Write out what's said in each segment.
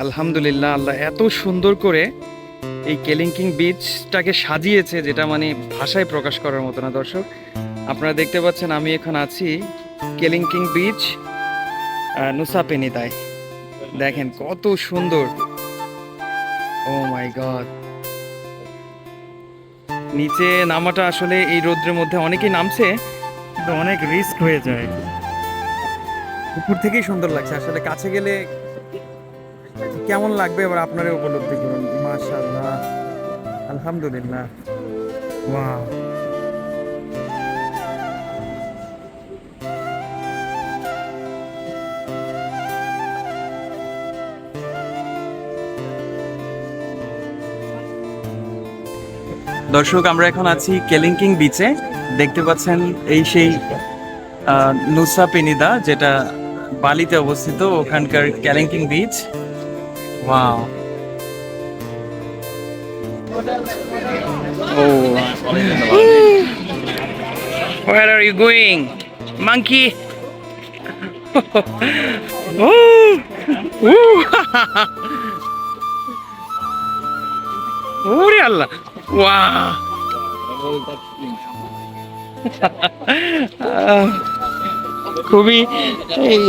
আলহামদুলিল্লাহ, আল্লাহ এত সুন্দর করে এই কেলিংকিং বিচটাকে সাজিয়েছে, যেটা মানে ভাষায় প্রকাশ করার মতো না। দর্শক, আপনারা দেখতে পাচ্ছেন আমি এখন আছি কেলিংকিং বিচ নুসা পেনিদায়। দেখেন কত সুন্দর, ও মাই গড। নিচে নামাটা আসলে এই রোদ্রের মধ্যে অনেকেই নামছে, কিন্তু অনেক রিস্ক হয়ে যায়। উপর থেকেই সুন্দর লাগছে, আসলে কাছে গেলে কেমন লাগবে এবার আপনারা উপলব্ধি করুন। মাশাআল্লাহ, আলহামদুলিল্লাহ, ওয়াও। দর্শক, আমরা এখন আছি কেলিংকিং বিচে। দেখতে পাচ্ছেন এই সেই নুসা পেনিদা, যেটা বালিতে অবস্থিত, ওখানকার Kelingking beach. Wow, oh, where are you going, monkey? Oh, ওরে আল্লাহ, ওয়াও। খুবই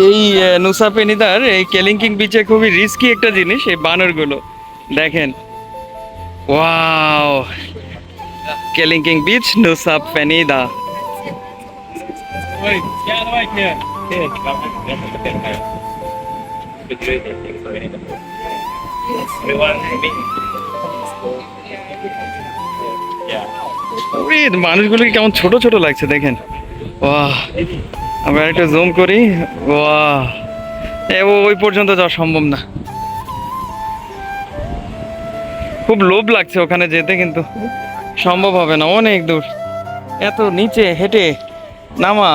এই নুসা পেনিদার এই কেলিংকিং বিচে খুবই রিস্কি একটা জিনিস এই বানরগুলো। দেখেন, ওয়াও, কেলিংকিং বিচ নুসা পেনিদা। মানুষগুলোকে কেমন ছোট ছোট লাগছে দেখেন। ওয়াহ, আমরা একটু জুম করি। ওয়াহ, ওই পর্যন্ত যাওয়া সম্ভব না, খুব লোভ লাগছে ওখানে যেতে, কিন্তু সম্ভব হবে না, অনেক দূর, এত নিচে হেঁটে নামা।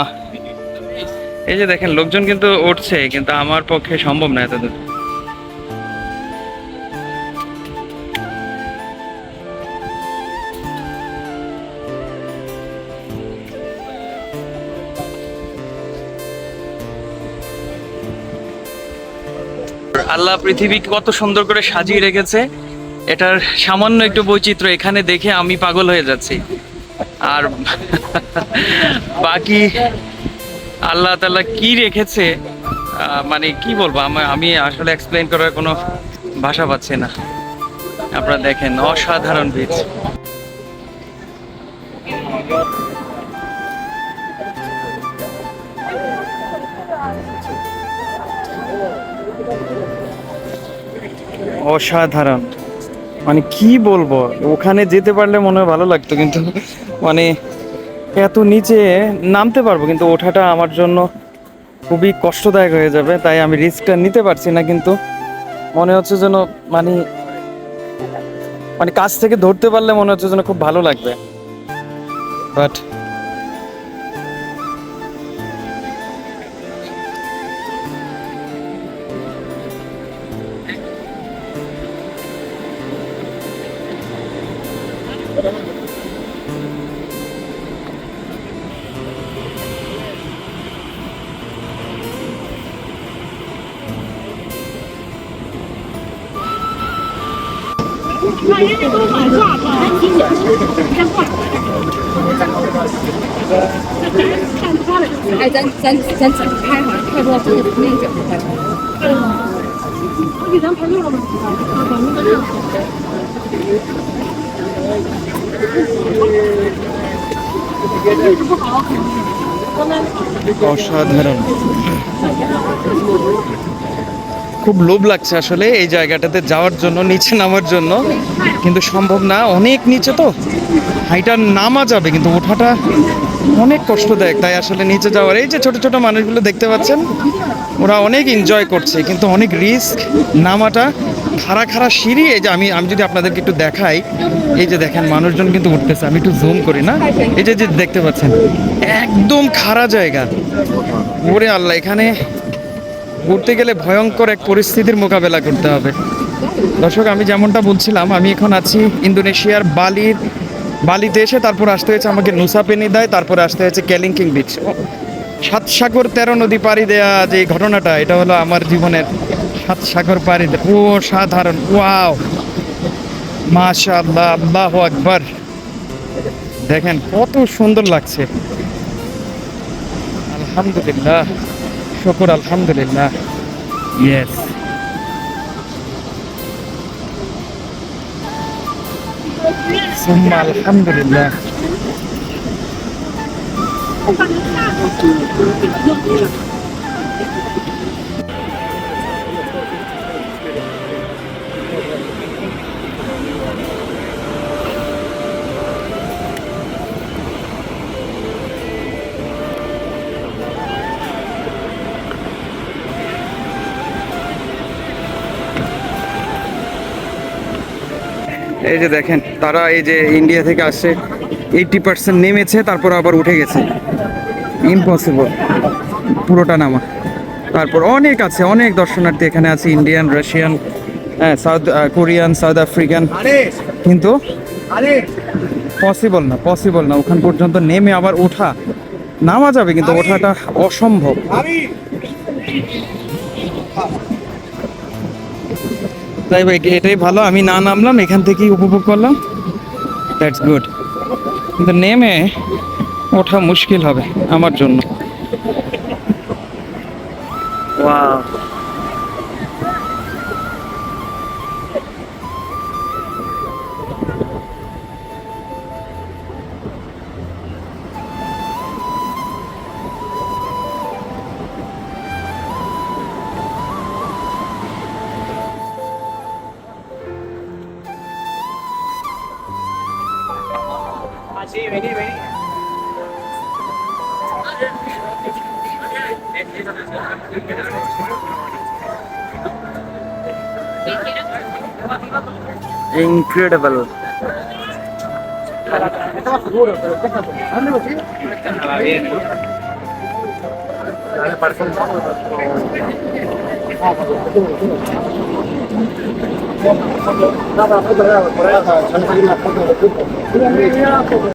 এই যে দেখেন লোকজন কিন্তু উঠছে, কিন্তু আমার পক্ষে সম্ভব না এত দূর। আল্লাহ পৃথিবীকে কত সুন্দর করে সাজিয়ে রেখেছে, এটার সামান্য একটু বৈচিত্র্য এখানে দেখে আমি পাগল হয়ে যাচ্ছি। আর বাকি আল্লাহ তাআলা কি রেখেছে, মানে কি বলবো, আমি আসলে এক্সপ্লেইন করার কোনো ভাষা পাচ্ছি না। আপনারা দেখেন, অসাধারণ বিচ। অসাধারণ, মানে কি বলবো, ওখানে যেতে পারলে মনে হয় ভালো লাগতো, কিন্তু মানে এত নিচে নামতে পারবো, কিন্তু ওঠাটা আমার জন্য খুবই কষ্টদায়ক হয়ে যাবে, তাই আমি রিস্কটা নিতে পারছি না। কিন্তু মনে হচ্ছে যেন মানে মানে কাছ থেকে ধরতে পারলে মনে হচ্ছে যেন খুব ভালো লাগবে, বাট哎，咱怎么拍哈？拍不到这个那个不拍。你给咱拍照了吗？不好。অসাধারণ, খুব লোভ লাগছে আসলে এই জায়গাটাতে যাওয়ার জন্য, নিচে নামার জন্য, কিন্তু সম্ভব না, অনেক নিচে তো। হাইটা নামা যাবে, কিন্তু ওঠাটা অনেক কষ্টদায়ক, তাই আসলে নিচে যাওয়ার। এই যে ছোট ছোট মানুষগুলো দেখতে পাচ্ছেন, ওরা অনেক এনজয় করছে, কিন্তু অনেক রিস্ক নামাটা। খাড়া খাড়া সিঁড়ি, এই যে আমি যদি আপনাদেরকে একটু দেখাই, এই যে দেখেন মানুষজন কিন্তু উঠতেছে, আমি একটু জুম করি না, এই যে দেখতে পাচ্ছেন একদম খাড়া জায়গা। ওরে আল্লাহ, এখানে ঘুরতে গেলে ভয়ঙ্কর এক পরিস্থিতির মোকাবেলা করতে হবে। দর্শক, আমি যেমনটা বলছিলাম, আমি এখন আছি ইন্দোনেশিয়ার বালিতে এসে তারপর আসতে হয়েছে আমাকে নুসা পেনিদায়, তারপরে আসতে হয়েছে কেলিংকিং বিচ। 7 সাগর 13 নদী পাড়ি দেয়া যে ঘটনাটা, এটা হলো আমার জীবনের সাত সাগর পাড়ি দিয়ে ও সাধারণ ওয়াও মাশাআল্লাহ আল্লাহু আকবার দেখেন কত সুন্দর লাগছে আলহামদুলিল্লাহ শুকর আলহামদুলিল্লাহ ইয়েস সুম্মা আলহামদুলিল্লাহ এই যে দেখেন তারা এই যে ইন্ডিয়া থেকে আসে 80% নেমেছে তারপর আবার উঠে গেছে ইম্পসিবল পুরোটা নামা তারপর অনেক আছে অনেক দর্শনার্থী এখানে আছে ইন্ডিয়ান রাশিয়ান হ্যাঁ সাউথ কোরিয়ান সাউথ আফ্রিকান কিন্তু পসিবল না ওখান পর্যন্ত নেমে আবার ওঠা নামা যাবে কিন্তু ওঠাটা অসম্ভব তাই ভাই এটাই ভালো আমি না নামলাম এখান থেকেই উপভোগ করলাম দ্যাটস গুড কিন্তু নেমে ওঠা মুশকিল হবে আমার জন্য ওয়াও incredible